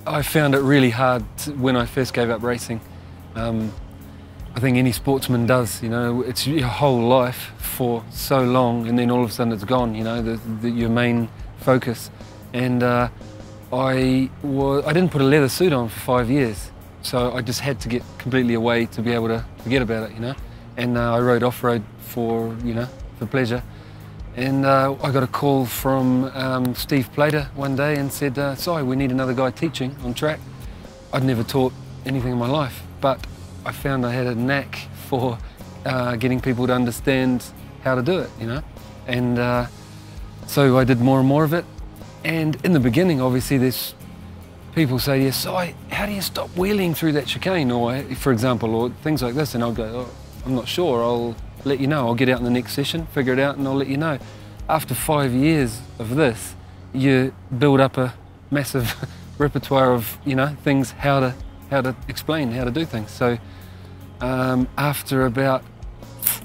I found it really hard when I first gave up racing. I think any sportsman does, you know, it's your whole life for so long and then all of a sudden it's gone, you know, your main focus. And I didn't put a leather suit on for 5 years, so I just had to get completely away to be able to forget about it, you know. And I rode off-road for, you know, for pleasure. And I got a call from Steve Plater one day and said, sorry, we need another guy teaching on track. I'd never taught anything in my life, but I found I had a knack for getting people to understand how to do it, you know. And so I did more and more of it. And in the beginning, obviously, there's people say, yes, so how do you stop wheeling through that chicane? Or, for example, or things like this. And I'll go, oh, I'm not sure, I'll let you know. I'll get out in the next session, figure it out, and I'll let you know. After 5 years of this, you build up a massive repertoire of, you know, things, how to explain, how to do things. So after about,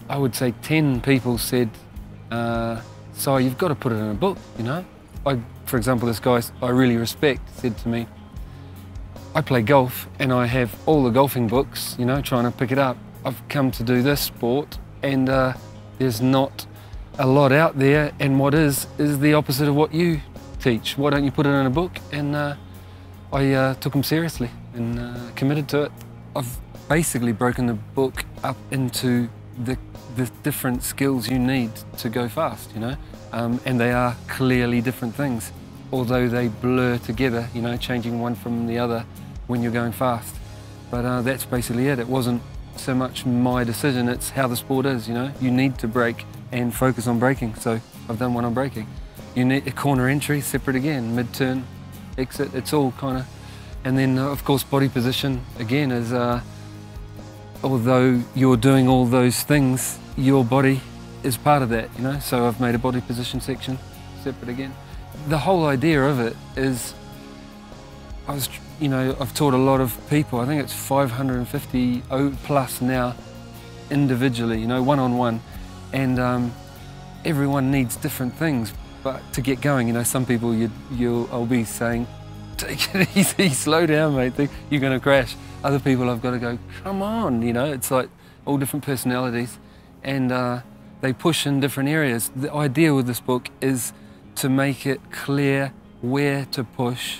I would say 10 people said, so you've got to put it in a book, you know. For example, this guy I really respect said to me, I play golf and I have all the golfing books, you know, trying to pick it up. I've come to do this sport and there's not a lot out there, and what is the opposite of what you teach. Why don't you put it in a book? And I took him seriously and committed to it. I've basically broken the book up into the different skills you need to go fast, you know, and they are clearly different things, although they blur together, you know, changing one from the other when you're going fast. But that's basically it. It wasn't so much my decision, it's how the sport is, you know. You need to brake and focus on braking, so I've done one on braking. You need a corner entry, separate again, mid-turn, exit, it's all kind of, and then of course body position again is, although you're doing all those things, your body is part of that, you know, so I've made a body position section, separate again. The whole idea of it is, you know, I've taught a lot of people, I think it's 550 plus now, individually, you know, one-on-one, and everyone needs different things, but to get going, you know, some people I'll be saying, take it easy, slow down, mate, you're going to crash. Other people I've got to go, come on, you know, it's like all different personalities, and they push in different areas. The idea with this book is to make it clear where to push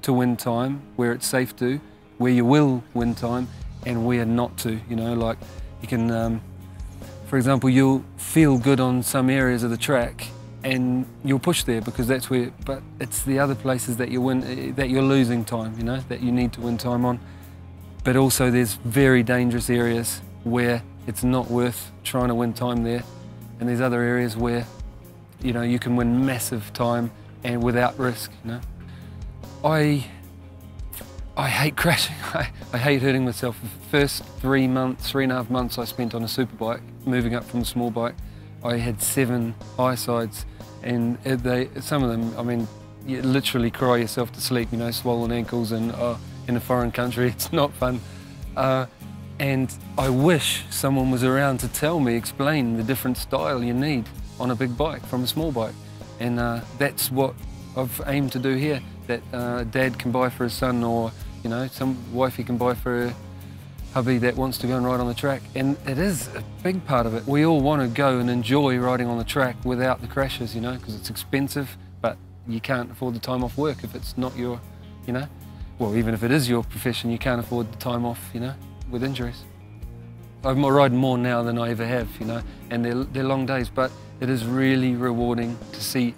to win time, where it's safe to, where you will win time, and where not to, you know, like you can, for example, you'll feel good on some areas of the track and you'll push there because that's where, but it's the other places that you win, that you're losing time, you know, that you need to win time on. But also there's very dangerous areas where it's not worth trying to win time there. And there's other areas where, you know, you can win massive time and without risk, you know. I hate crashing, I hate hurting myself. The first 3.5 months I spent on a superbike, moving up from a small bike, I had 7 high sides, and some of them, I mean, you literally cry yourself to sleep, you know, swollen ankles, and in a foreign country, it's not fun. And I wish someone was around to tell me, explain the different style you need on a big bike from a small bike. And that's what I've aimed to do here, that dad can buy for his son, or, you know, some wifey can buy for her hubby that wants to go and ride on the track. And it is a big part of it. We all want to go and enjoy riding on the track without the crashes, you know, because it's expensive, but you can't afford the time off work if it's not your, you know, well, even if it is your profession, you can't afford the time off, you know, with injuries. I'm riding more now than I ever have, you know, and they're long days, but it is really rewarding to see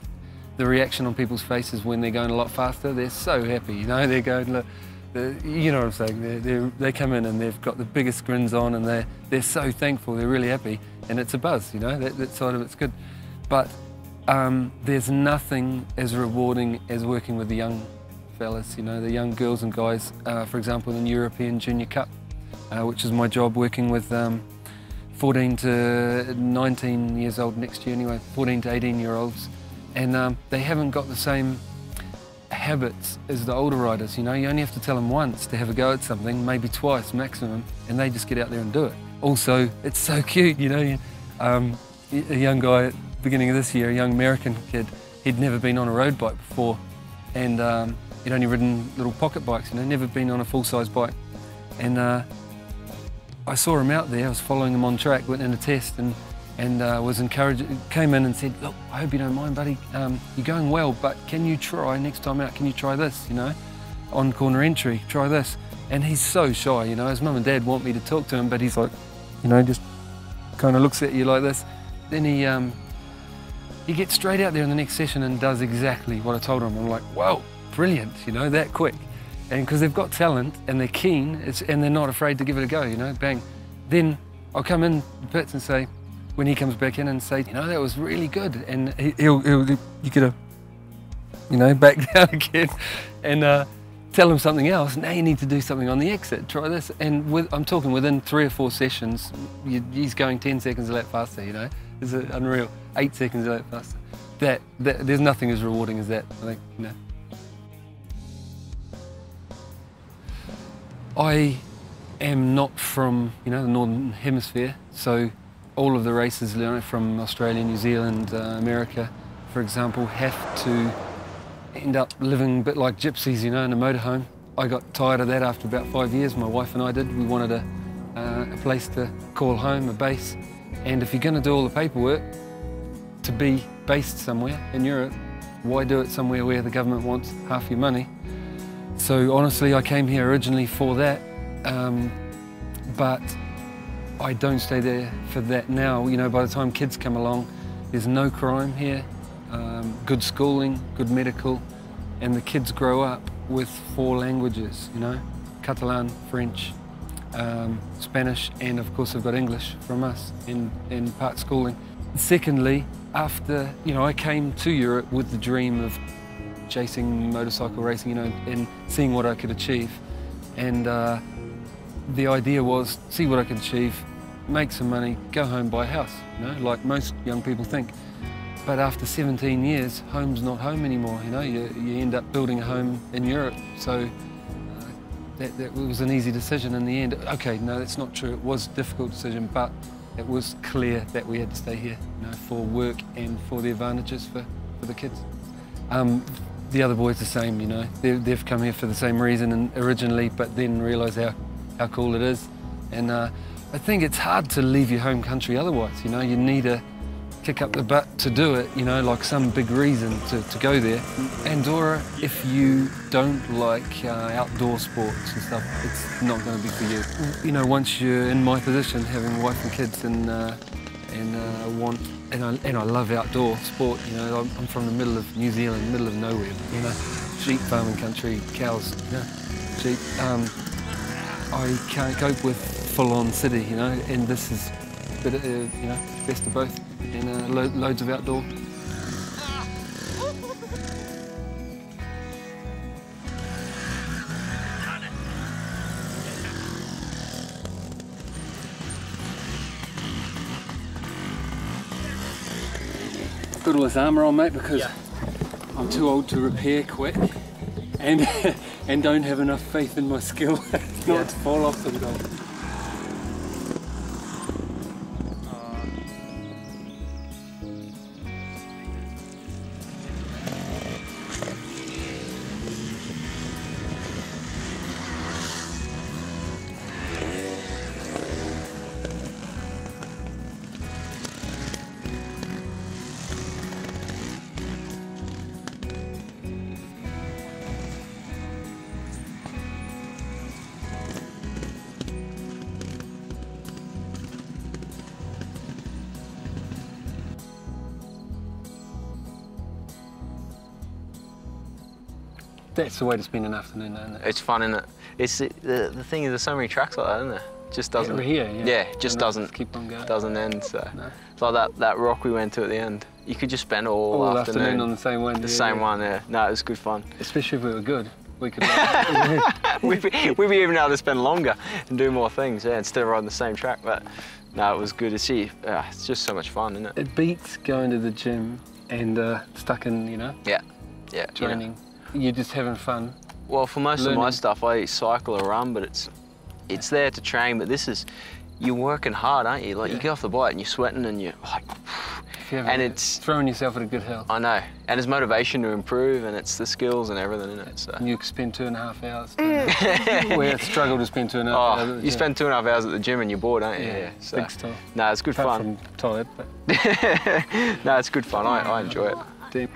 the reaction on people's faces when they're going a lot faster. They're so happy, you know, they're going, look, you know what I'm saying, they come in and they've got the biggest grins on, and they're so thankful, they're really happy, and it's a buzz, you know, that side of it's good. But there's nothing as rewarding as working with the young fellas, you know, the young girls and guys, for example, in the European Junior Cup, which is my job, working with 14 to 19 years old next year anyway, 14 to 18-year-olds, and they haven't got the same habits as the older riders, you know. You only have to tell them once to have a go at something, maybe twice maximum, and they just get out there and do it. Also, it's so cute, you know. A young guy at the beginning of this year, a young American kid, he'd never been on a road bike before, and he'd only ridden little pocket bikes, you know, never been on a full-size bike. And I saw him out there. I was following him on track, went in a test, and was encouraged. Came in and said, "Look, I hope you don't mind, buddy. You're going well, but can you try next time out? Can you try this? You know, on corner entry, try this." And he's so shy, you know. His mum and dad want me to talk to him, but he's like, you know, just kind of looks at you like this. Then he gets straight out there in the next session and does exactly what I told him. I'm like, "Whoa, brilliant!" You know, that quick. And because they've got talent and they're keen, and they're not afraid to give it a go, you know, bang. Then I'll come in the pits and say, when he comes back in, and say, "You know, that was really good," and you get a, you know, back down again, and tell him something else. "Now you need to do something on the exit. Try this." And I'm talking within 3 or 4 sessions, he's going 10 seconds a lap faster. You know, it's unreal. 8 seconds a lap faster. That there's nothing as rewarding as that, I think. You know. I am not from, you know, the Northern Hemisphere, so all of the races, you know, from Australia, New Zealand, America, for example, have to end up living a bit like gypsies, you know, in a motorhome. I got tired of that after about 5 years. My wife and I did. We wanted a place to call home, a base. And if you're going to do all the paperwork to be based somewhere in Europe, why do it somewhere where the government wants half your money? So honestly, I came here originally for that, but I don't stay there for that now. You know, by the time kids come along, there's no crime here, good schooling, good medical, and the kids grow up with 4 languages, you know, Catalan, French, Spanish, and of course I've got English from us in part schooling. Secondly, after, you know, I came to Europe with the dream of chasing motorcycle racing, you know, and seeing what I could achieve. And the idea was, see what I could achieve, make some money, go home, buy a house, you know, like most young people think. But after 17 years, home's not home anymore, you know, you end up building a home in Europe. So that was an easy decision in the end. Okay, no, that's not true. It was a difficult decision, but it was clear that we had to stay here, you know, for work and for the advantages for the kids. The other boys the same, you know. They've come here for the same reason originally, but then realise how cool it is. And I think it's hard to leave your home country otherwise, you know. You need to kick up the butt to do it, you know, like some big reason to go there. Andorra, if you don't like outdoor sports and stuff, it's not going to be for you. You know, once you're in my position, having a wife and kids, and I love outdoor sport, you know. I'm from the middle of New Zealand, middle of nowhere, you know, sheep farming country, cows, you know, sheep. I can't cope with full-on city, you know, and this is a bit, you know, best of both, and loads of outdoor. Got all this armour on, mate, because I'm too old to repair quick, and and don't have enough faith in my skill not to fall off the goal. That's the way to spend an afternoon, isn't it? It's fun, isn't it? It's the thing is, there's so many tracks like that, isn't there? Just doesn't. Here, yeah, it just doesn't keep on going. Doesn't end. So no. It's like that rock we went to at the end. You could just spend all afternoon on the same one. The same one, yeah. No, it was good fun. Especially if we were good. We could. we'd be even able to spend longer and do more things, yeah, instead of riding the same track. But no, it was good to see. It's just so much fun, isn't it? It beats going to the gym and stuck in, you know. Yeah, training. You know. You're just having fun. Well, for most of my stuff, I cycle or run, but it's there to train. But this is, you're working hard, aren't you? Like you get off the bike and you're sweating and you're like, if you haven't. And it's throwing yourself at a good health. I know, and it's motivation to improve, and it's the skills and everything in it. So. And you can spend 2.5 hours. We struggle to spend 2.5 hours. At the you gym. spend 2.5 hours at the gym and you're bored, aren't you? Yeah, So. big style. No, it's good Apart fun. From tired, but. No, it's good fun. I enjoy it.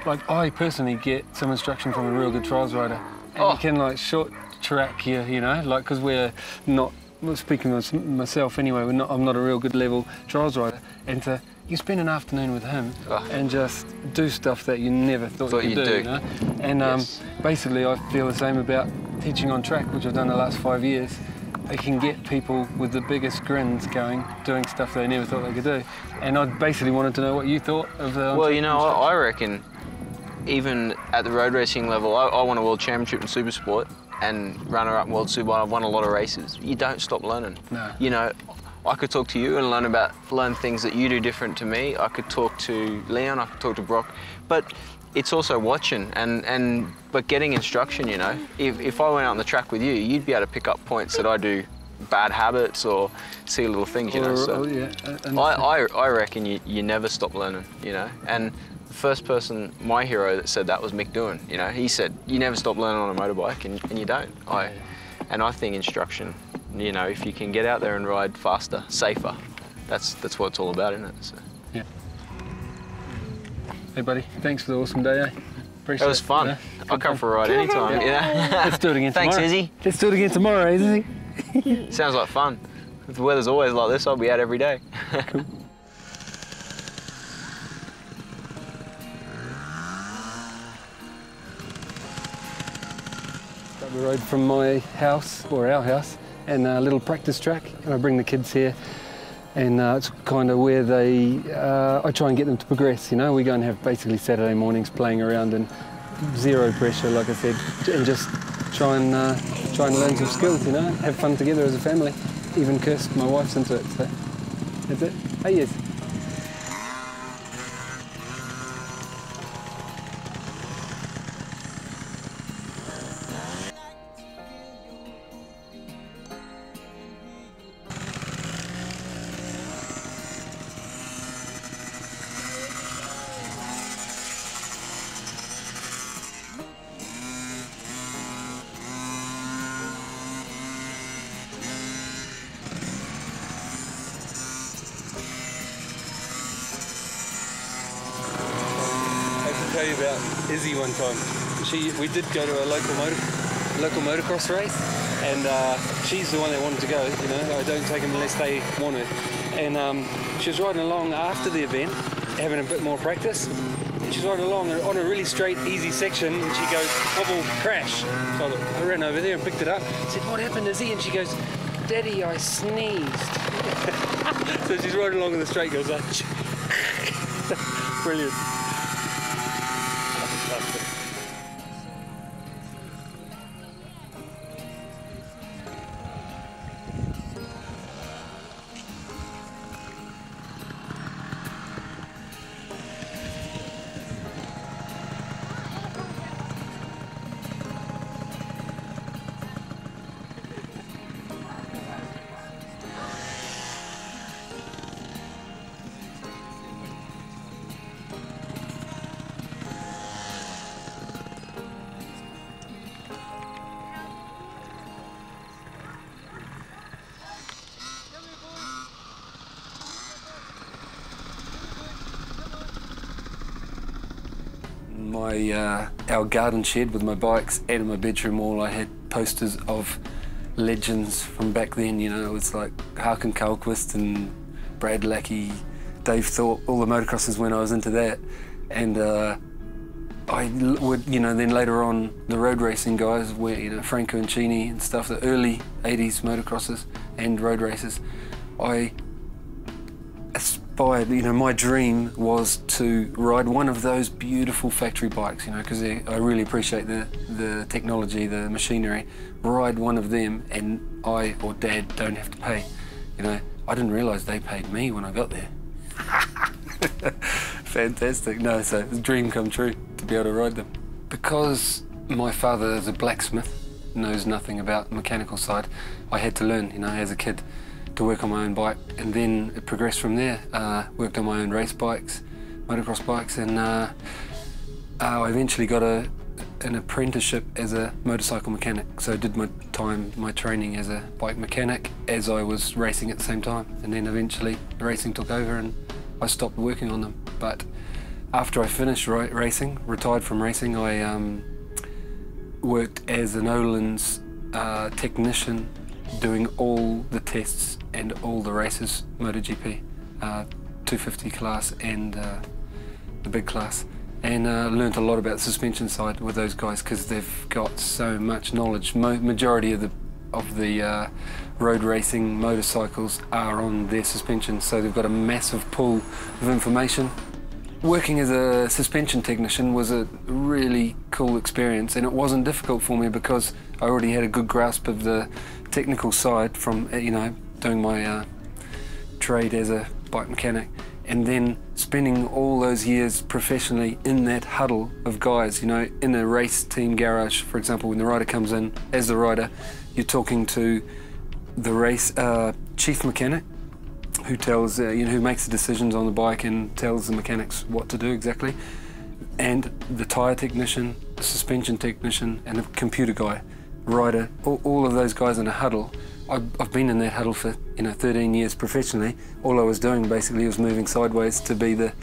Like I personally get some instruction from a real good trials rider, and you can like short track you know, like because we're not. Well, speaking of myself anyway, I'm not a real good level trials rider, and you spend an afternoon with him and just do stuff that you never thought you could do. You know? And basically, I feel the same about teaching on track, which I've done the last 5 years. They can get people with the biggest grins going, doing stuff they never thought they could do. And I basically wanted to know what you thought of the. Well, you know, I reckon even at the road racing level, I won a world championship in Supersport and runner-up in World Super. I've won a lot of races. You don't stop learning. No. You know, I could talk to you and learn things that you do different to me. I could talk to Leon, I could talk to Broc, but it's also watching but getting instruction, you know. If I went out on the track with you, you'd be able to pick up points that I do bad habits or see little things, you know. So I reckon you never stop learning, you know. And the first person, my hero, that said that was Mick Doohan, you know. He said, you never stop learning on a motorbike, and you don't. And I think instruction, you know, if you can get out there and ride faster, safer, that's what it's all about, isn't it? So. Yeah. Hey, buddy, thanks for the awesome day, eh? Appreciate it was fun. Yeah, I'll come for a ride anytime. Yeah. Let's do it again tomorrow. Thanks, Izzy. Let's do it again tomorrow, Izzy. Sounds like fun. If the weather's always like this, I'll be out every day. Cool. We rode from my house, or our house, and a little practice track, and I bring the kids here, and it's kind of where I try and get them to progress, you know. We go and have basically Saturday mornings playing around and zero pressure, like I said, and just try and learn some skills, you know, have fun together as a family. Even Kirst, my wife's into it, so that's it. Hey, yes. Tell you about Izzy one time. We did go to a local motocross race, and she's the one that wanted to go. You know, I don't take them unless they want to. And she was riding along after the event, having a bit more practice. And she's riding along on a really straight, easy section, and she goes, wobble, crash. So I ran over there and picked it up. I said, "What happened, Izzy?" And she goes, "Daddy, I sneezed." So she's riding along in the straight, goes like, brilliant. Our garden shed with my bikes, and in my bedroom wall I had posters of legends from back then, you know. It was like Hakan Karlqvist and Brad Lackey, Dave Thorpe, all the motocrossers when I was into that. And I would, you know, then later on the road racing guys, where, you know, Franco and Chini and stuff, the early 80s motocrossers and road racers, I aspired, you know, my dream was to ride one of those beautiful factory bikes, you know, because I really appreciate the technology, the machinery, ride one of them and I or Dad don't have to pay. You know, I didn't realise they paid me when I got there. Fantastic. No, so it's a dream come true to be able to ride them. Because my father is a blacksmith, knows nothing about the mechanical side, I had to learn, you know, as a kid, to work on my own bike, and then it progressed from there. Worked on my own race bikes, motocross bikes, and I eventually got an apprenticeship as a motorcycle mechanic. So I did my training as a bike mechanic as I was racing at the same time, and then eventually the racing took over and I stopped working on them. But after I finished racing, retired from racing, I worked as an Öhlins technician, doing all the tests and all the races, MotoGP, 250 class and the big class, and learnt a lot about the suspension side with those guys because they've got so much knowledge. Majority of the road racing motorcycles are on their suspension, so they've got a massive pool of information. Working as a suspension technician was a really cool experience, and it wasn't difficult for me because I already had a good grasp of the technical side from, you know, doing my trade as a bike mechanic, and then spending all those years professionally in that huddle of guys, you know, in a race team garage. For example, when the rider comes in, as the rider, you're talking to the race chief mechanic, who tells, you know, who makes the decisions on the bike and tells the mechanics what to do exactly, and the tyre technician, the suspension technician, and the computer guy, rider, all of those guys in a huddle. I've been in that huddle for, you know, 13 years professionally. All I was doing basically was moving sideways to be the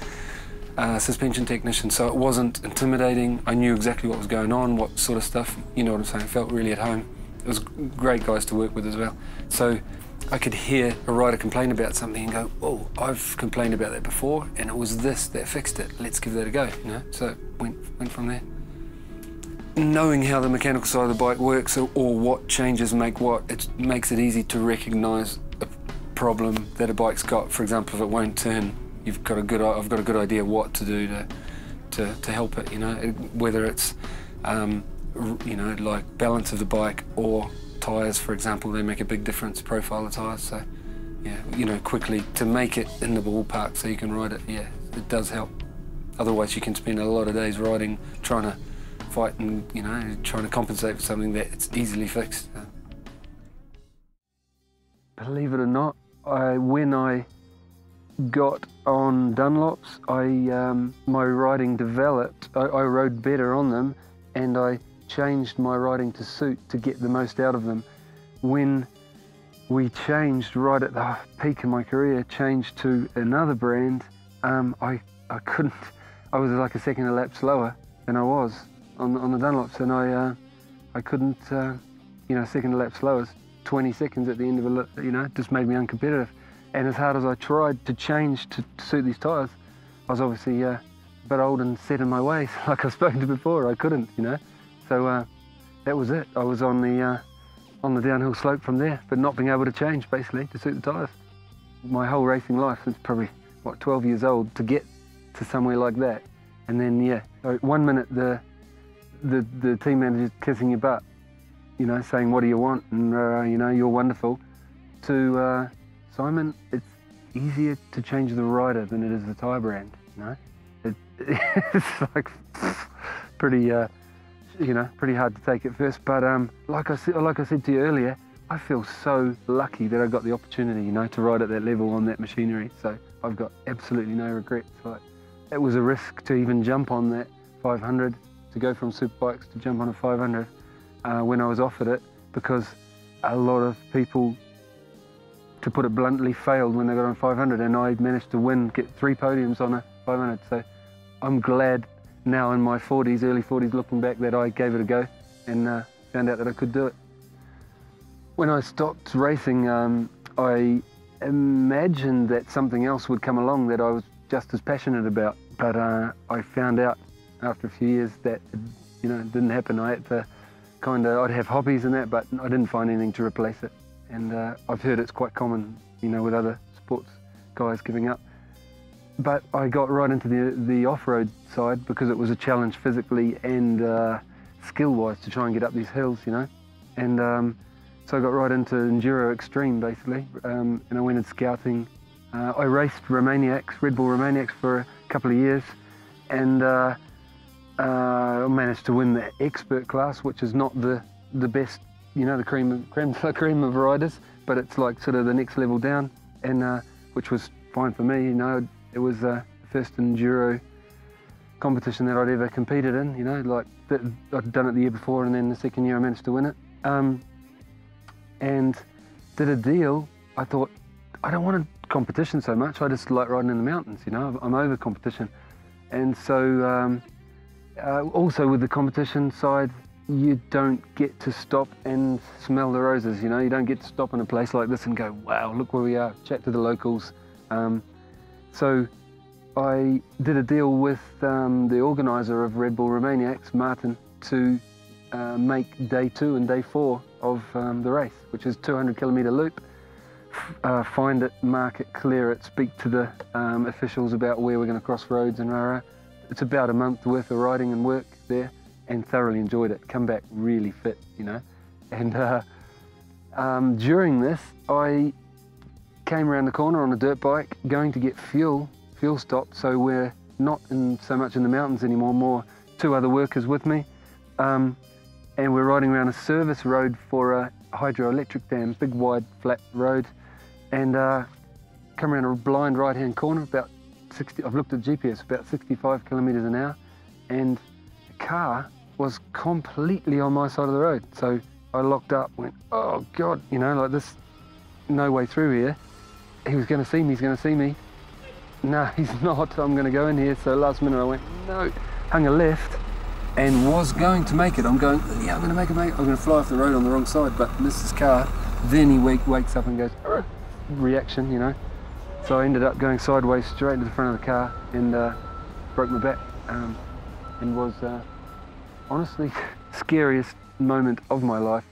suspension technician, so it wasn't intimidating. I knew exactly what was going on, what sort of stuff, you know what I'm saying, felt really at home. It was great guys to work with as well. So I could hear a rider complain about something and go, oh, I've complained about that before and it was this that fixed it, let's give that a go, you know? So it went from there. Knowing how the mechanical side of the bike works, or what changes make what, it makes it easy to recognise a problem that a bike's got. For example, if it won't turn, I've got a good idea what to do to help it, you know? Whether it's, you know, like balance of the bike or tyres, for example, they make a big difference, profile of tyres, so yeah, you know, quickly to make it in the ballpark so you can ride it, yeah, it does help. Otherwise you can spend a lot of days riding, trying to fight and, you know, trying to compensate for something that it's easily fixed. Believe it or not, when I got on Dunlops, my riding developed. I rode better on them, and I changed my riding to suit to get the most out of them. When we changed right at the peak of my career, changed to another brand, I couldn't, I was like a second a lap slower than I was on the Dunlops, and I couldn't, you know, second a lap slower, 20 seconds at the end of a lap, you know, just made me uncompetitive. And as hard as I tried to change to suit these tyres, I was obviously a bit old and set in my ways, like I've spoken to before. I couldn't, you know. So that was it. I was on the downhill slope from there, but not being able to change basically to suit the tyres. My whole racing life, since probably what, 12 years old, to get to somewhere like that, and then yeah, 1 minute the team manager's kissing your butt, you know, saying what do you want, and you know, you're wonderful, to Simon, it's easier to change the rider than it is the tyre brand, you know. It's like pretty, you know, pretty hard to take at first. But like I said to you earlier, I feel so lucky that I got the opportunity, you know, to ride at that level on that machinery. So I've got absolutely no regrets. Like, it was a risk to even jump on that 500, to go from superbikes to jump on a 500 when I was offered it, because a lot of people, to put it bluntly, failed when they got on 500, and I managed to win, get 3 podiums on a 500. So I'm glad now in my 40s, early 40s, looking back, that I gave it a go and found out that I could do it. When I stopped racing, I imagined that something else would come along that I was just as passionate about, but I found out after a few years that, you know, it didn't happen. I had to I'd have hobbies and that, but I didn't find anything to replace it. And I've heard it's quite common, you know, with other sports guys giving up. But I got right into the off-road side because it was a challenge physically and skill-wise to try and get up these hills, you know. And so I got right into enduro extreme, basically, and I went in scouting. I raced Red Bull Romaniacs for a couple of years, and I managed to win the expert class, which is not the best, you know, the cream of riders, but it's like sort of the next level down, and which was fine for me, you know. It was a first enduro competition that I'd ever competed in, you know, like I'd done it the year before, and then the second year I managed to win it. And did a deal. I thought, I don't want a competition so much, I just like riding in the mountains, you know, I'm over competition. And so also with the competition side, you don't get to stop and smell the roses, you know, you don't get to stop in a place like this and go, wow, look where we are, chat to the locals. So I did a deal with the organiser of Red Bull Romaniacs, Martin, to make day 2 and day 4 of the race, which is 200-kilometre loop. Find it, mark it, clear it, speak to the officials about where we're going to cross roads and rah-rah. It's about a month worth of riding and work there, and thoroughly enjoyed it. Come back really fit, you know. And during this, I came around the corner on a dirt bike, going to get fuel stopped, so we're not so much in the mountains anymore, more 2 other workers with me. And we're riding around a service road for a hydroelectric dam, big wide flat road, and come around a blind right-hand corner, about 60, I've looked at GPS, about 65 kilometres an hour, and the car was completely on my side of the road. So I locked up, went, oh God, you know, like this, no way through here. He was going to see me, he's going to see me. No, he's not, I'm going to go in here. So last minute I went, no, hung a left and was going to make it. I'm going, yeah, I'm going to make it, mate. I'm going to fly off the road on the wrong side, but missed his car. Then he wakes up and goes, reaction, you know. So I ended up going sideways straight into the front of the car and broke my back, and was honestly scariest moment of my life.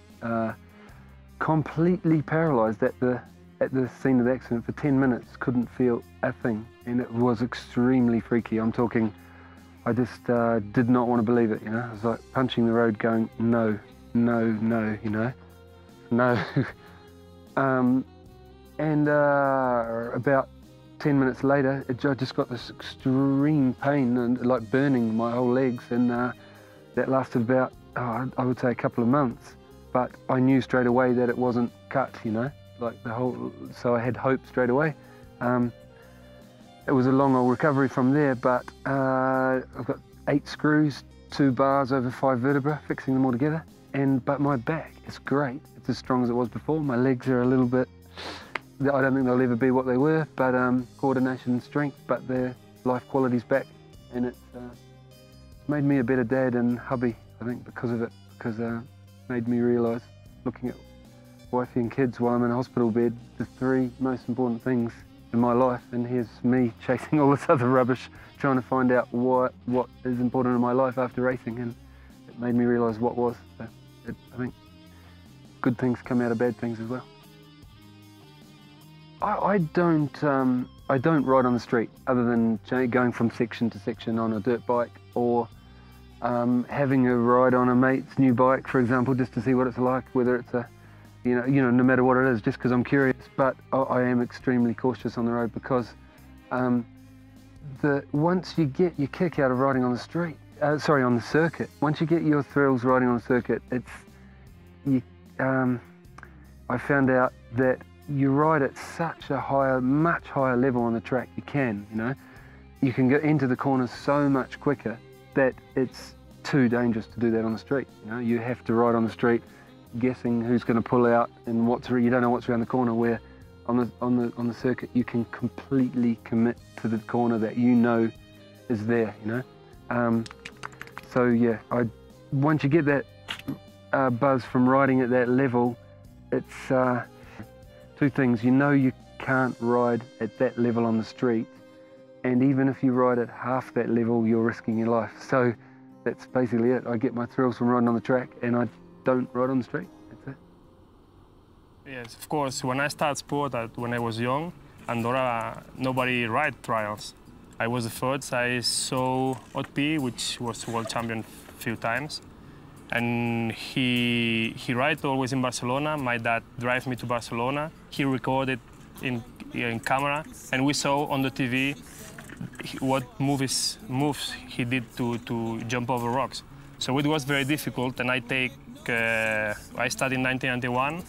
Completely paralysed at the scene of the accident for 10 minutes, couldn't feel a thing, and it was extremely freaky. I'm talking, I just did not want to believe it, you know. I was like punching the road going, no, no, no, you know, no. And about 10 minutes later, I just got this extreme pain and like burning my whole legs, and that lasted about, I would say a couple of months. But I knew straight away that it wasn't cut, you know, like the whole, so I had hope straight away. It was a long old recovery from there, but I've got 8 screws, 2 bars over 5 vertebrae, fixing them all together. But my back is great. It's as strong as it was before. My legs are a little bit, I don't think they'll ever be what they were, but coordination and strength, but their life quality's back. And it's made me a better dad and hubby, I think, because of it, because it made me realise, looking at wifey and kids while I'm in a hospital bed, the 3 most important things in my life, and here's me chasing all this other rubbish, trying to find out what is important in my life after racing, and it made me realise what was. So I think good things come out of bad things as well. I don't ride on the street other than going from section to section on a dirt bike, or having a ride on a mate's new bike, for example, just to see what it's like, whether it's a, you know, no matter what it is, just because I'm curious. But I am extremely cautious on the road, because once you get your kick out of riding on the street, on the circuit, once you get your thrills riding on the circuit, I found out that you ride at such a much higher level on the track. You can get into the corners so much quicker that it's too dangerous to do that on the street. You know, you have to ride on the street, guessing who's going to pull out and you don't know what's around the corner. Where on the circuit, you can completely commit to the corner that you know is there. You know, so yeah, once you get that buzz from riding at that level, it's 2 things. You know you can't ride at that level on the street, and even if you ride at half that level, you're risking your life. So that's basically it. I get my thrills from riding on the track, and I don't ride on the street. That's it. Yes, of course. When I started sport, when I was young, Andorra, nobody ride trials. I was the first. I saw Otpi, which was world champion a few times, and he ride always in Barcelona. My dad drive me to Barcelona. He recorded in camera, and we saw on the TV what moves he did to jump over rocks. So it was very difficult, and I started in 1991.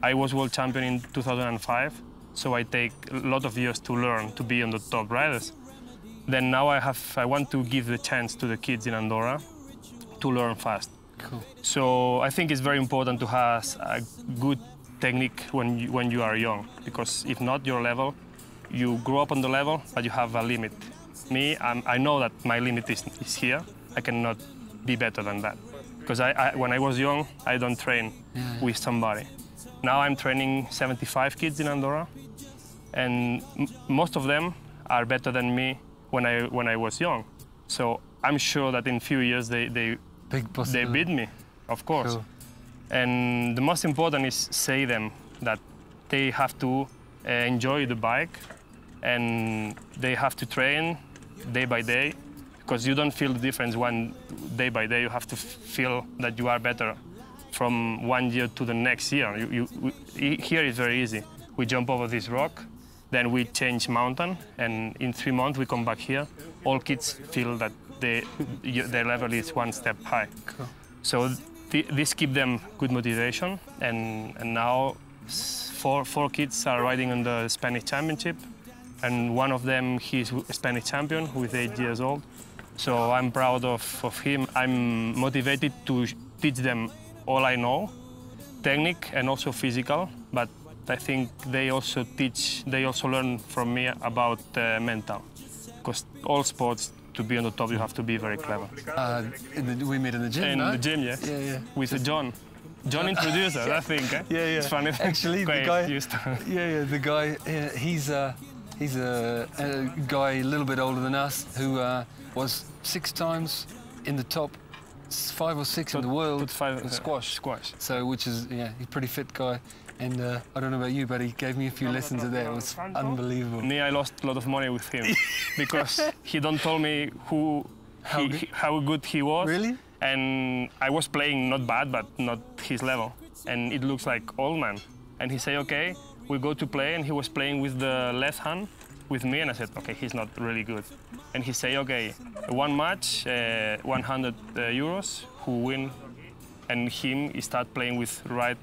I was world champion in 2005, so I take a lot of years to learn to be on the top riders. then now I want to give the chance to the kids in Andorra to learn fast. Cool. So I think it's very important to have a good technique when you are young, because if not your level, you grow up on the level, but you have a limit. Me, I know that my limit is here. I cannot be better than that. Because when I was young, I don't train with somebody. Now I'm training 75 kids in Andorra, and most of them are better than me when I was young. So I'm sure that in a few years they beat me, of course. Cool. And the most important is say them that they have to enjoy the bike, and they have to train day by day, because you don't feel the difference one day by day. You have to feel that you are better from 1 year to the next year. Here is very easy. We jump over this rock, then we change mountain, and in 3 months we come back here. All kids feel that their level is one step high. Cool. So this gives them good motivation, and now four kids are riding on the Spanish Championship, and one of them, he's a Spanish champion with 8 years old. So I'm proud of him. I'm motivated to teach them all I know, technique and also physical, but I think they also learn from me about mental, because all sports, to be on the top, you have to be very clever. We met in the gym, In no? the gym, yes. Yeah. With John. John introduced us, I think. Eh? Yeah. It's funny. Actually, the guy. The guy. He's a guy a little bit older than us who was 6 times in the top 5 or 6 in the world in squash. So, which is he's a pretty fit guy. And I don't know about you, but he gave me a few lessons of that. It was unbelievable. Me, I lost a lot of money with him because he don't tell me how good he was. Really? And I was playing not bad, but not his level. And it looks like old man. And he say, okay, we go to play, and he was playing with the left hand with me, and I said, okay, he's not really good. And he say, okay, one match, 100 euros, who win, and he start playing with right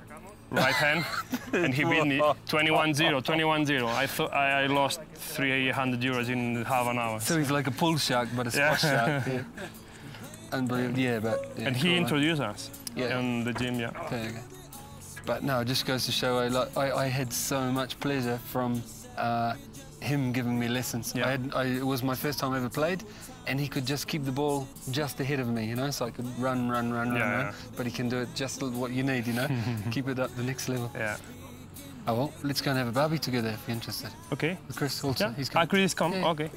hand, and he beat me 21-0. I thought I lost 300 euros in half an hour. So he's like a bull shark, but a squash shark. Yeah. Unbelievable. And he introduced us in the gym. Okay. But no, it just goes to show I had so much pleasure from him giving me lessons. Yeah. It was my first time I ever played, and he could just keep the ball just ahead of me, you know, so I could run. But he can do it just what you need, you know, keep it up the next level. Yeah. Oh well, let's go and have a barbie together if you're interested. Okay. With Chris also. Yeah. He's coming. Chris is coming. Yeah. Okay.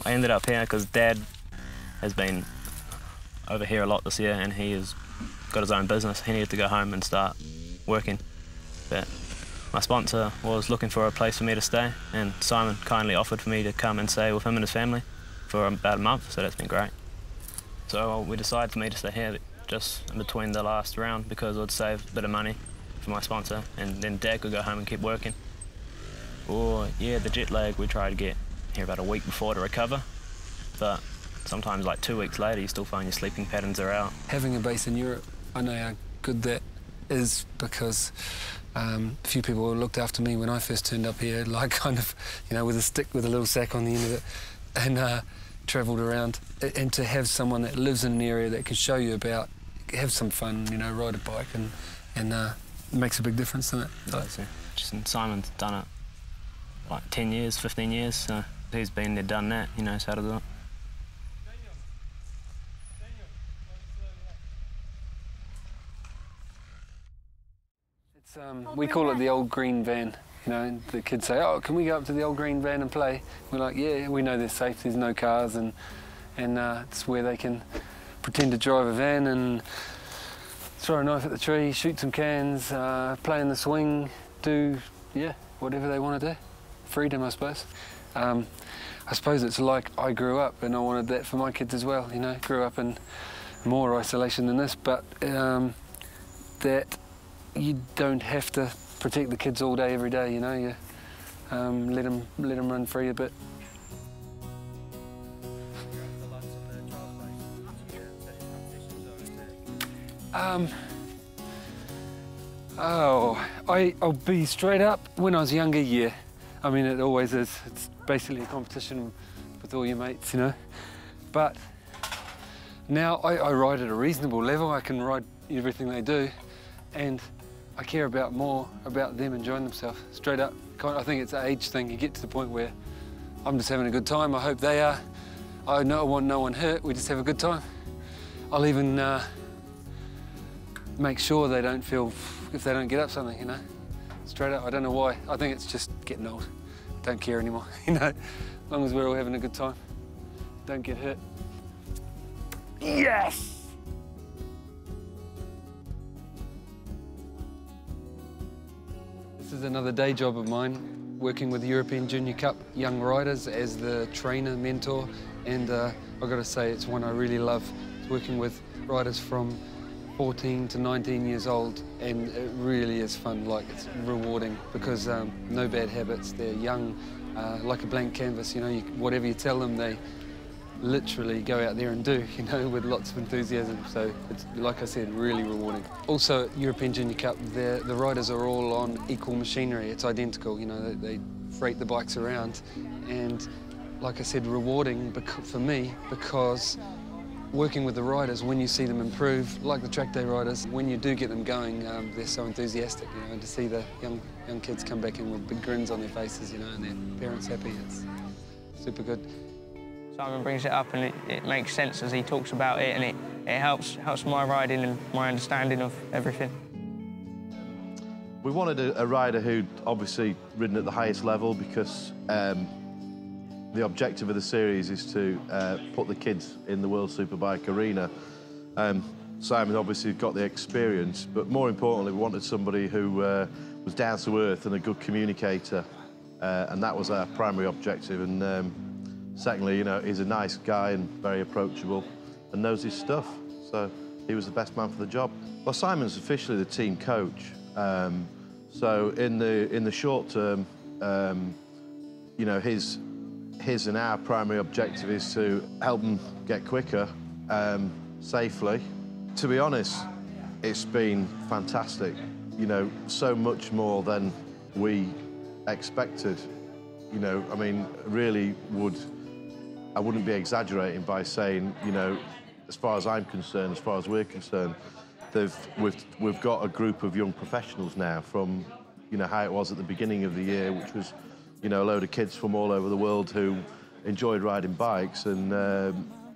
I ended up here because Dad has been over here a lot this year, and he has got his own business. He needed to go home and start working. But my sponsor was looking for a place for me to stay, and Simon kindly offered for me to come and stay with him and his family for about a month, so that's been great. So we decided for me to stay here just in between the last round, because it would save a bit of money for my sponsor, and then Dad could go home and keep working. Or yeah, the jet lag, we tried to get here about a week before to recover, but sometimes like 2 weeks later you still find your sleeping patterns are out. Having a base in Europe, I know how good that is, because a few people looked after me when I first turned up here, like kind of, you know, with a stick with a little sack on the end of it, and travelled around. And to have someone that lives in an area that can show you about, have some fun, you know, ride a bike, and it makes a big difference, doesn't it? So, just Simon's done it like 10 years, 15 years, so he's been there, done that, he knows how to do it. It's, we call it the old green van, you know, and the kids say, oh, can we go up to the old green van and play? We're like, yeah, we know they're safe, there's no cars, and it's where they can pretend to drive a van and throw a knife at the tree, shoot some cans, play in the swing, do, yeah, whatever they want to do. Freedom, I suppose. I suppose it's like I grew up and I wanted that for my kids as well, you know. Grew up in more isolation than this, but that you don't have to protect the kids all day, every day, you know. You let them run free a bit. I'll be straight up. When I was younger, yeah. I mean, it always is. It's basically a competition with all your mates, you know. But now I ride at a reasonable level. I can ride everything they do, and I care more about them enjoying themselves. Straight up. I think it's an age thing. You get to the point where I'm just having a good time. I hope they are. I want no one hurt. We just have a good time. I'll even make sure they don't feel if they don't get up something, you know. Straight up, I don't know why. I think it's just getting old. Don't care anymore, you know. As long as we're all having a good time. Don't get hurt. Yes! This is another day job of mine, working with European Junior Cup young riders as the trainer, mentor, and I've got to say it's one I really love. It's working with riders from 14 to 19 years old, and it really is fun. Like, it's rewarding because no bad habits. They're young, like a blank canvas. You know, whatever you tell them, they literally go out there and do. You know, with lots of enthusiasm. So it's, like I said, really rewarding. Also, at European Junior Cup, the riders are all on equal machinery. It's identical. You know, they freight the bikes around, and like I said, rewarding for me because working with the riders, when you see them improve, like the track day riders, when you do get them going, they're so enthusiastic, you know, and to see the young kids come back in with big grins on their faces, you know, and their parents happy, it's super good. Simon brings it up and it makes sense as he talks about it, and it helps my riding and my understanding of everything. We wanted a rider who'd obviously ridden at the highest level because the objective of the series is to put the kids in the World Superbike arena. Simon obviously got the experience, but more importantly, we wanted somebody who was down to earth and a good communicator, and that was our primary objective. And secondly, you know, he's a nice guy and very approachable and knows his stuff, so he was the best man for the job. Well, Simon's officially the team coach, so in the short term, you know, his and our primary objective is to help them get quicker, safely. To be honest, it's been fantastic. You know, so much more than we expected. You know, I mean, really I wouldn't be exaggerating by saying, you know, as far as I'm concerned, as far as we're concerned, we've got a group of young professionals now from, you know, how it was at the beginning of the year, which was, you know, a load of kids from all over the world who enjoyed riding bikes, and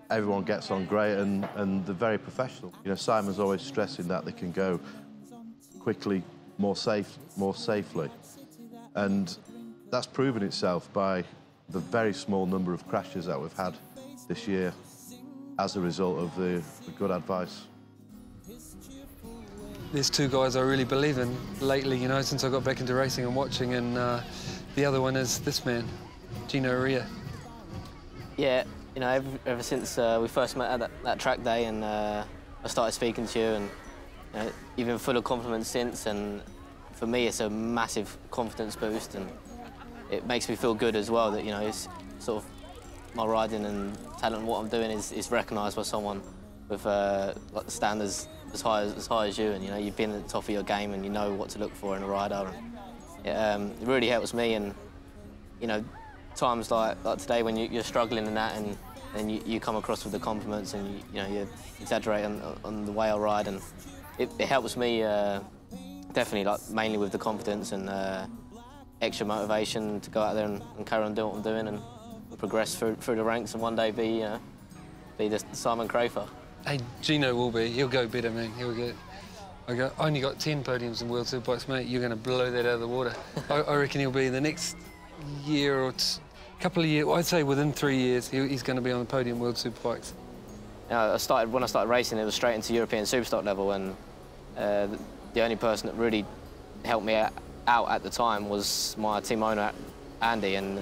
everyone gets on great, and they're very professional. You know, Simon's always stressing that they can go quickly, more safely, and that's proven itself by the very small number of crashes that we've had this year as a result of the good advice. There's two guys I really believe in lately, you know, since I got back into racing and watching, and the other one is this man, Gino Rea. Yeah, you know, ever since we first met at that track day, and I started speaking to you, and you know, you've been full of compliments since, and for me it's a massive confidence boost, and it makes me feel good as well that, you know, it's sort of my riding and talent and what I'm doing is recognised by someone with like the standards as high as you, and you know, you've been at the top of your game and you know what to look for in a rider. And it really helps me, and you know, times like today when you're struggling in that, and you come across with the compliments, and you know, you exaggerate on the way I ride, and it helps me definitely, like mainly with the confidence and extra motivation to go out there and carry on doing what I'm doing and progress through the ranks, and one day be the Simon Crafar. Hey, Gino will be. He'll go better, man. He'll get. I only got 10 podiums in World Superbikes, mate. You're going to blow that out of the water. I reckon he'll be the next year or couple of years. I'd say within 3 years, he's going to be on the podium World Superbikes. When I started racing, it was straight into European Superstock level, and The only person that really helped me out at the time was my team owner, Andy, and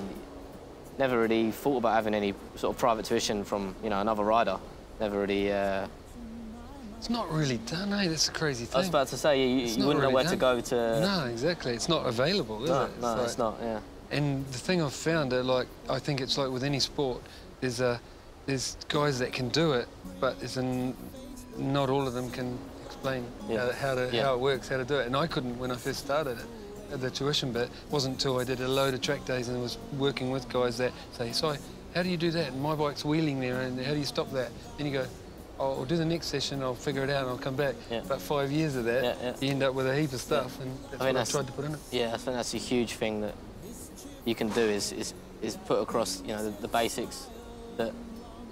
never really thought about having any sort of private tuition from, you know, another rider. Never really... It's not really done, eh? That's a crazy thing. I was about to say, you wouldn't know where to go to... No, exactly. It's not available, is it? No, it's not, yeah. And the thing I've found, like, I think it's like with any sport, there's guys that can do it, but not all of them can explain how it works, how to do it. And I couldn't when I first started it. The tuition bit wasn't until I did a load of track days and was working with guys that say, "So, how do you do that? And my bike's wheeling there, and how do you stop that?" Then you go, "Oh, I'll do the next session, I'll figure it out, and I'll come back." Yeah. But 5 years of that, you end up with a heap of stuff, and that's what I've tried to put in it. Yeah, I think that's a huge thing that you can do is put across, you know, the basics that,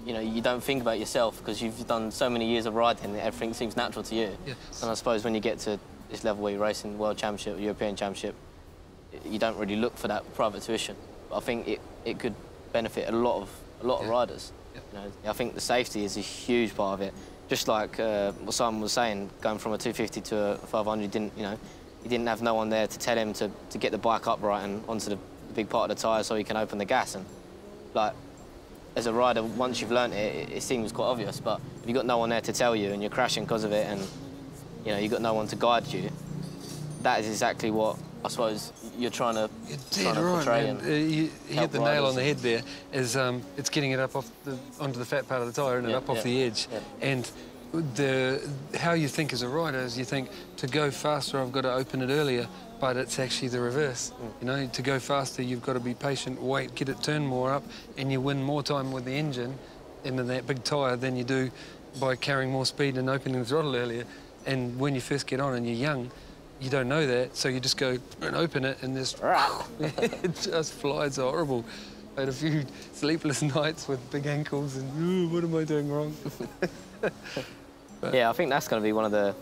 you know, you don't think about yourself because you've done so many years of riding that everything seems natural to you. Yes. And I suppose when you get to this level where you're racing World Championship, European Championship, you don't really look for that private tuition. But I think it could benefit a lot of riders. Yeah. You know, I think the safety is a huge part of it. Just like what Simon was saying, going from a 250 to a 500, he didn't have no one there to tell him to get the bike upright and onto the big part of the tyre so he can open the gas. And like, as a rider, once you've learnt it, it seems quite obvious. But if you've got no one there to tell you and you're crashing because of it, and you know you've got no one to guide you, that is exactly what I suppose you're trying to portray. Man. You hit the nail on the head there. Is it's getting it up onto the fat part of the tyre and up off the edge. Yeah. And how you think as a rider is you think to go faster I've got to open it earlier, but it's actually the reverse. You know, to go faster you've got to be patient, wait, get it turned more up, and you win more time with the engine into that big tyre than you do by carrying more speed and opening the throttle earlier. And when you first get on and you're young, you don't know that, so you just go and open it and this it just flies. Horrible. I had a few sleepless nights with big ankles and what am I doing wrong? Yeah, I think that's going to be one of the,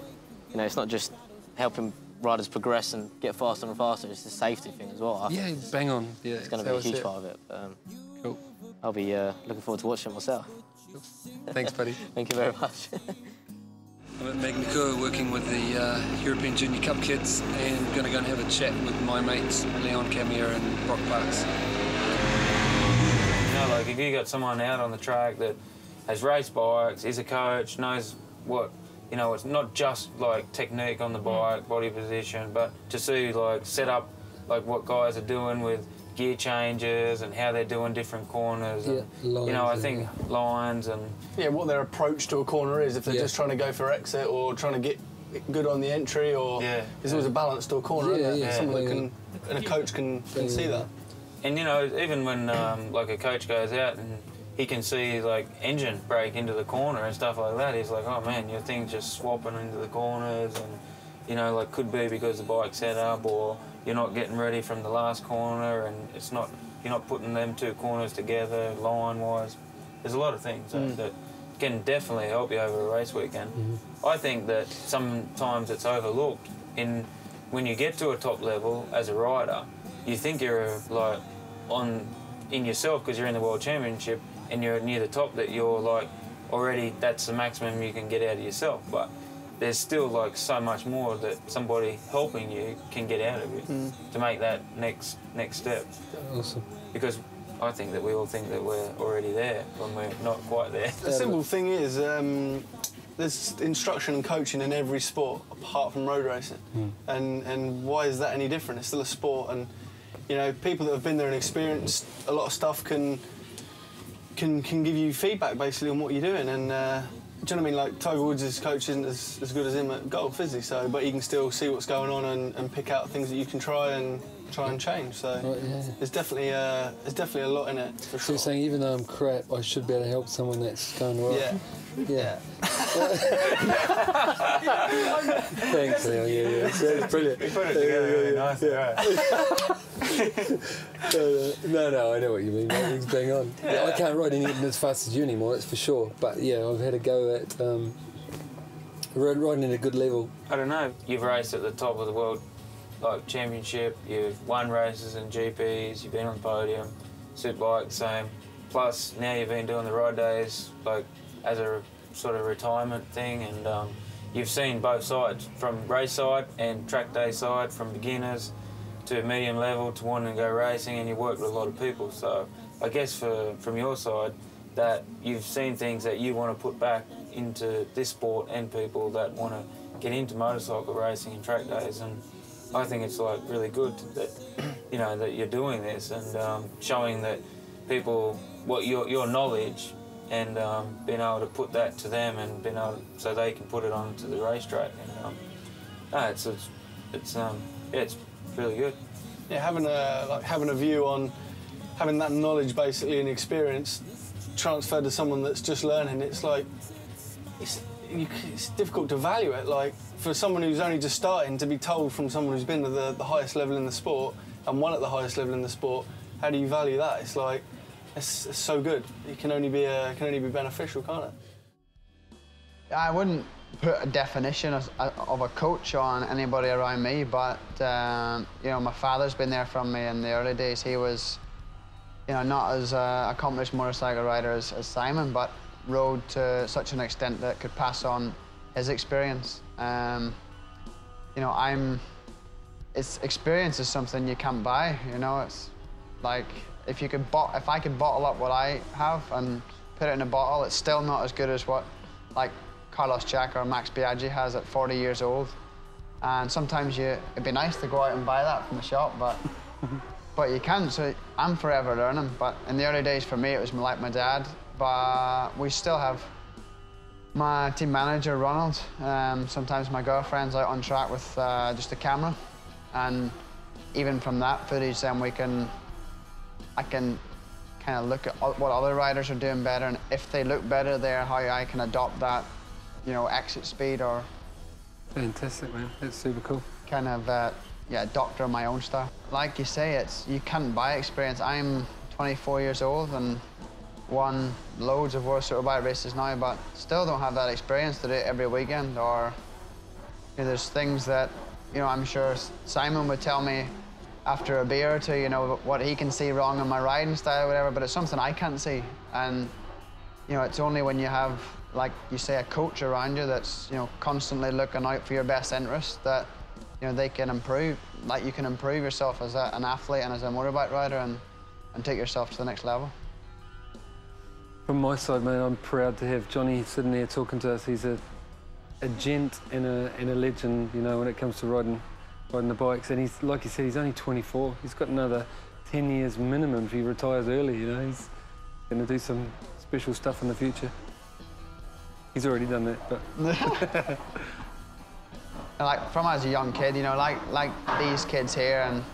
you know, it's not just helping riders progress and get faster and faster, it's the safety thing as well. Yeah, bang on. Yeah, it's going to be a huge part of it. Cool. I'll be looking forward to watching it myself. Thanks, buddy. Thank you very much. I'm at Magnacour working with the European Junior Cup kids and going to go and have a chat with my mates, Leon, Camier and Broc Parkes. You know, like if you got someone out on the track that has raced bikes, is a coach, knows what, you know, it's not just like technique on the bike, body position, but to see like set up like what guys are doing with gear changes and how they're doing different corners. And, lines, you know, I think lines and... Yeah, what their approach to a corner is, if they're just trying to go for exit or trying to get good on the entry, or there's always a balance to a corner, isn't there? Someone that can, and a coach can see that. And, you know, even when like a coach goes out and he can see like engine break into the corner and stuff like that, he's like, oh man, your thing's just swapping into the corners, and, you know, like could be because the bike's set up or you're not getting ready from the last corner and it's not, you're not putting them two corners together line-wise. There's a lot of things that can definitely help you over a race weekend. I think that sometimes it's overlooked when you get to a top level as a rider, you think you're like in yourself because you're in the World Championship and you're near the top, that you're like already, that's the maximum you can get out of yourself. But there's still like so much more that somebody helping you can get out of you to make that next step. Awesome. Because I think that we all think that we're already there when we're not quite there. The simple thing is, there's instruction and coaching in every sport apart from road racing. And why is that any different? It's still a sport, and you know, people that have been there and experienced a lot of stuff can give you feedback basically on what you're doing. And do you know what I mean? Like Tiger Woods' coach isn't as good as him at golf, is he? So, but he can still see what's going on and pick out things that you can try and change. So there's definitely a lot in it. For So you're saying even though I'm crap, I should be able to help someone that's going right? Yeah. Thanks, Leo. Yeah, it's brilliant. We put it together nice, No, I know what you mean. It's bang on. I can't ride anything as fast as you anymore, that's for sure. But yeah, I've had a go at riding at a good level. I don't know. You've raced at the top of the world like championship. You've won races in GPs. You've been on the podium. Superbike, same. Plus now you've been doing the ride days like as a sort of retirement thing, and you've seen both sides, from race side and track day side, from beginners to medium level to wanting to go racing, and you work with a lot of people. So I guess from your side, that you've seen things that you want to put back into this sport and people that want to get into motorcycle racing and track days. And I think it's like really good that that you're doing this and showing that people what your knowledge and being able to put that to them and being able so they can put it onto the racetrack. And it's really good. Yeah, having a view on having that knowledge basically and experience transferred to someone that's just learning. It's like it's difficult to value it. Like for someone who's only just starting to be told from someone who's been at the highest level in the sport and won at the highest level in the sport, how do you value that? It's like it's so good. It can only be beneficial, can't it? I wouldn't put a definition of a coach on anybody around me, but my father's been there from me in the early days. He was, not as accomplished motorcycle rider as Simon, but rode to such an extent that could pass on his experience. Experience is something you can't buy. It's like if I could bottle up what I have and put it in a bottle, it's still not as good as what like Carlos Jack or Max Biaggi has at 40 years old. And sometimes it'd be nice to go out and buy that from the shop, but you can't. So I'm forever learning. But in the early days for me, it was like my dad. But we still have my team manager, Ronald. Sometimes my girlfriend's out on track with just a camera. And even from that footage, then I can kind of look at what other riders are doing better, and if they look better there, how I can adopt that, exit speed or... Fantastic, man. That's super cool. Kind of, doctor my own style. Like you say, you can't buy experience. I'm 24 years old and won loads of World Superbike races now, but still don't have that experience to do it every weekend. Or there's things that I'm sure Simon would tell me after a beer or two, what he can see wrong in my riding style or whatever, but it's something I can't see. And it's only when you have, like you say, a coach around you that's constantly looking out for your best interest that they can improve. Like you can improve yourself as an athlete and as a motorbike rider and take yourself to the next level. From my side, man, I'm proud to have Johnny sitting there talking to us. He's a gent and a legend, when it comes to riding the bikes. And he's, like you said, he's only 24. He's got another 10 years minimum if he retires early. He's going to do some special stuff in the future. He's already done that, but. Like from as a young kid, like these kids here, and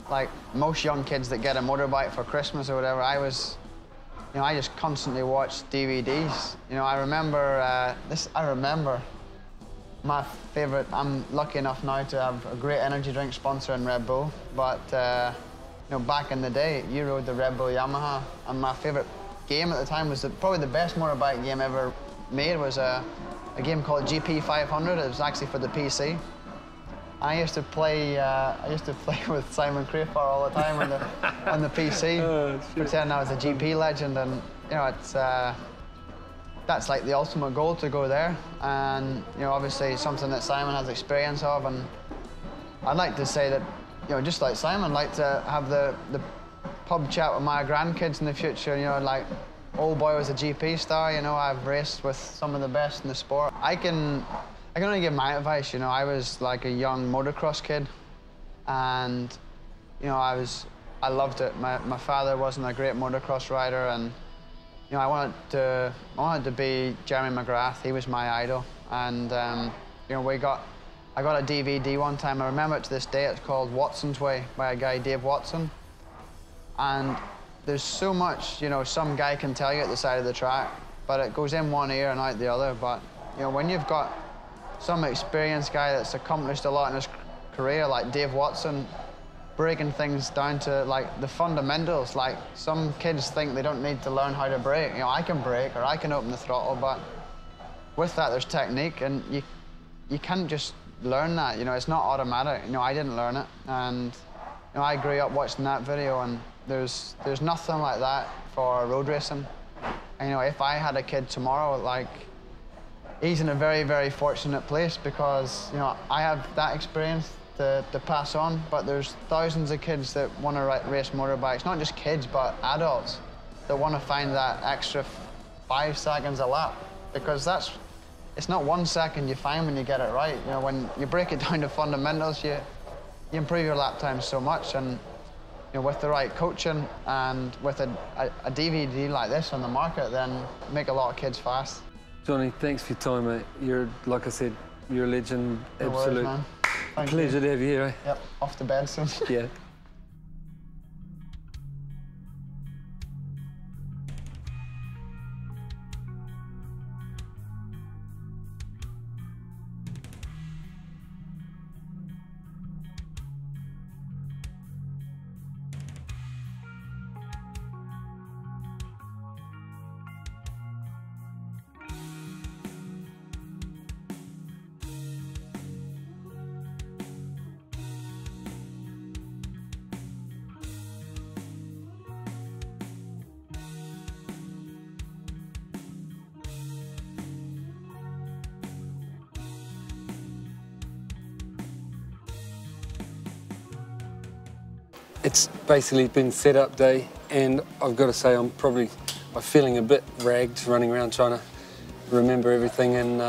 like most young kids that get a motorbike for Christmas or whatever, I just constantly watched DVDs. I remember my favourite. I'm lucky enough now to have a great energy drink sponsor in Red Bull, but back in the day, you rode the Red Bull Yamaha, and my favourite game at the time was probably the best motorbike game ever made was a game called GP 500. It was actually for the PC. I used to play with Simon Crafar all the time on the PC, pretending I was a GP legend, and it's that's like the ultimate goal, to go there, and obviously something that Simon has experience of, and I'd like to say that just like Simon, I'd like to have the pub chat with my grandkids in the future. Like old boy was a GP star. I've raced with some of the best in the sport. I can only give my advice. I was like a young motocross kid, and I loved it. My father wasn't a great motocross rider, and I wanted to be Jeremy McGrath. He was my idol, and I got a DVD one time. I remember it to this day. It's called Watson's Way by a guy, Dave Watson, and there's so much, some guy can tell you at the side of the track, but it goes in one ear and out the other. But, when you've got some experienced guy that's accomplished a lot in his career, like Dave Watson, breaking things down to, like, the fundamentals. Like, some kids think they don't need to learn how to brake. I can brake or I can open the throttle, but with that, there's technique, and you can't just learn that. It's not automatic. I didn't learn it, and I grew up watching that video, and there's nothing like that for road racing. And, if I had a kid tomorrow, like, he's in a very, very fortunate place because, you know, I have that experience to pass on, but there's thousands of kids that want to race motorbikes, not just kids, but adults that want to find that extra 5 seconds a lap, because it's not 1 second you find when you get it right. You know, when you break it down to fundamentals, you improve your lap time so much, and you know, with the right coaching and with a DVD like this on the market, then make a lot of kids fast. Johnny, thanks for your time, mate. You're, like I said, you're a legend. No worries, Absolute man. Thank pleasure you. to have you here, eh? Yep, off to bed soon. Yeah. It's basically been set-up day, and I've got to say I'm feeling a bit ragged running around trying to remember everything, and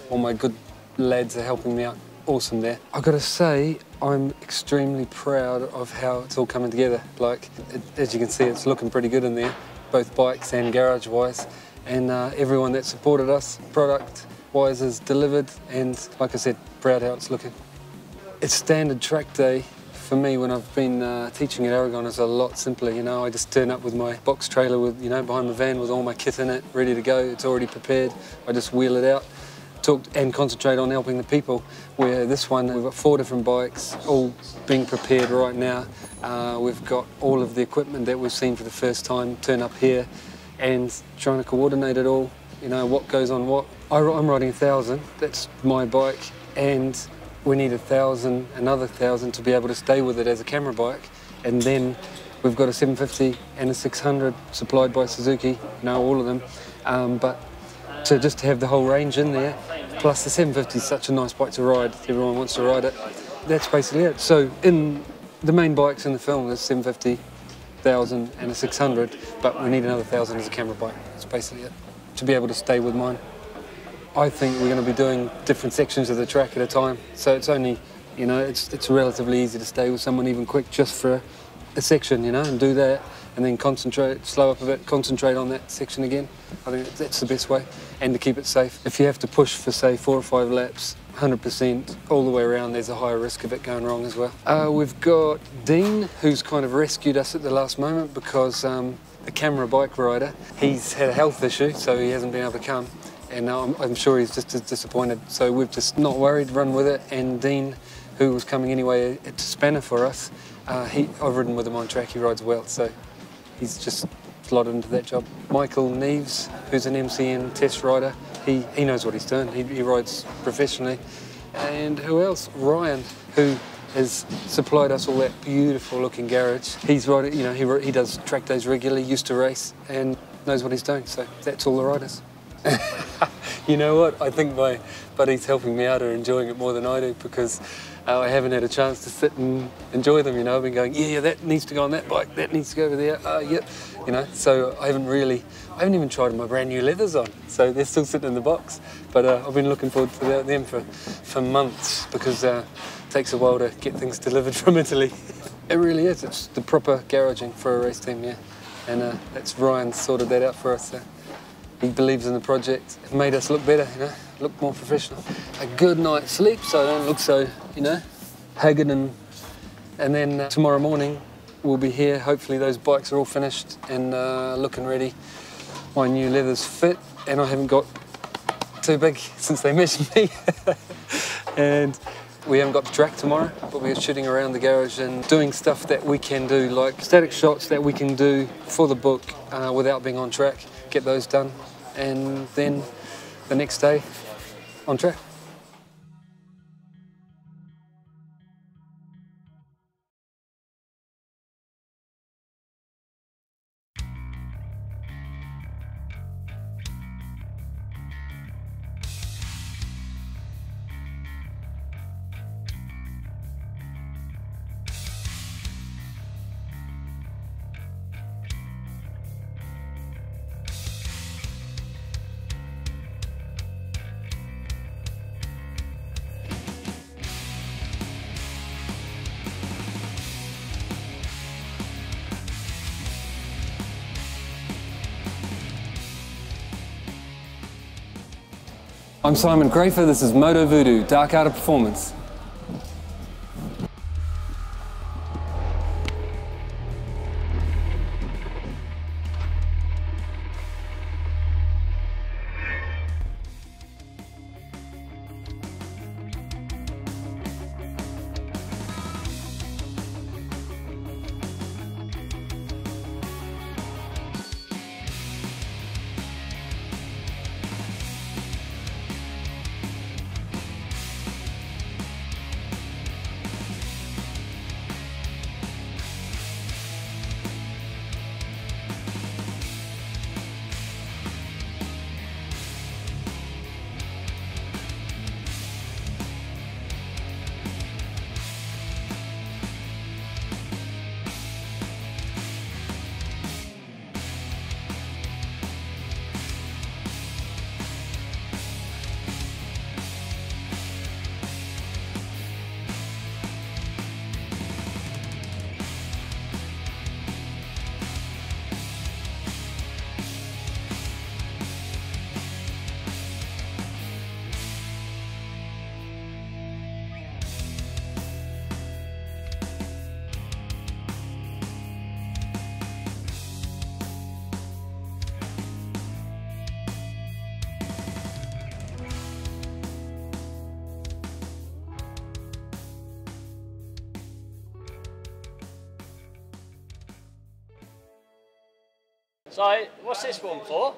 all my good lads are helping me out. Awesome there. I've got to say I'm extremely proud of how it's all coming together. Like, as you can see, it's looking pretty good in there, both bikes and garage-wise, and everyone that supported us product-wise has delivered, and like I said, proud how it's looking. It's standard track day. For me, when I've been teaching at Aragon, it's a lot simpler, you know. I just turn up with my box trailer with, you know, behind my van with all my kit in it, ready to go. It's already prepared. I just wheel it out, talk and concentrate on helping the people. Where this one, we've got 4 different bikes, all being prepared right now. We've got all of the equipment that we've seen for the first time turn up here, and trying to coordinate it all, you know, what goes on what. I'm riding 1000, that's my bike, and we need 1,000, another 1,000 to be able to stay with it as a camera bike. And then we've got a 750 and a 600 supplied by Suzuki, you know, all of them. But to just have the whole range in there, plus the 750 is such a nice bike to ride, everyone wants to ride it. That's basically it. So in the main bikes in the film, there's 750, 1,000 and a 600, but we need another 1,000 as a camera bike. That's basically it, to be able to stay with mine. I think we're going to be doing different sections of the track at a time, so it's only, you know, it's relatively easy to stay with someone even quick just for a section, you know, and do that, and then concentrate, slow up a bit, concentrate on that section again. I think that's the best way, and to keep it safe. If you have to push for, say, 4 or 5 laps, 100% all the way around, there's a higher risk of it going wrong as well. We've got Dean, who's kind of rescued us at the last moment because a camera bike rider, he's had a health issue, so he hasn't been able to come. And I'm sure he's just as disappointed. So we've just not worried, run with it. And Dean, who was coming anyway to Spanner for us, I've ridden with him on track, he rides well, so he's just slotted into that job. Michael Neves, who's an MCN test rider, he knows what he's doing, he rides professionally. And who else? Ryan, who has supplied us all that beautiful looking garage. He's riding, you know, he does track days regularly, used to race, and knows what he's doing, so that's all the riders. You know what? I think my buddies helping me out are enjoying it more than I do, because I haven't had a chance to sit and enjoy them, you know. I've been going, yeah, that needs to go on that bike, that needs to go over there, yep, you know. So I haven't even tried my brand new leathers on, so they're still sitting in the box. But I've been looking forward to them for months, because it takes a while to get things delivered from Italy. It really is, it's the proper garaging for a race team, yeah. And that's Ryan sorted that out for us. He believes in the project. It made us look better, you know, look more professional. A good night's sleep, so I don't look so, you know, haggard. And then tomorrow morning we'll be here. Hopefully those bikes are all finished and looking ready. My new leathers fit, and I haven't got too big since they measured me. And we haven't got the track tomorrow, but we're shooting around the garage and doing stuff that we can do, like static shots that we can do for the book without being on track. Get those done, and then the next day on track. I'm Simon Crafar, this is Motovudu, Dark Art of Performance. So, what's this one for?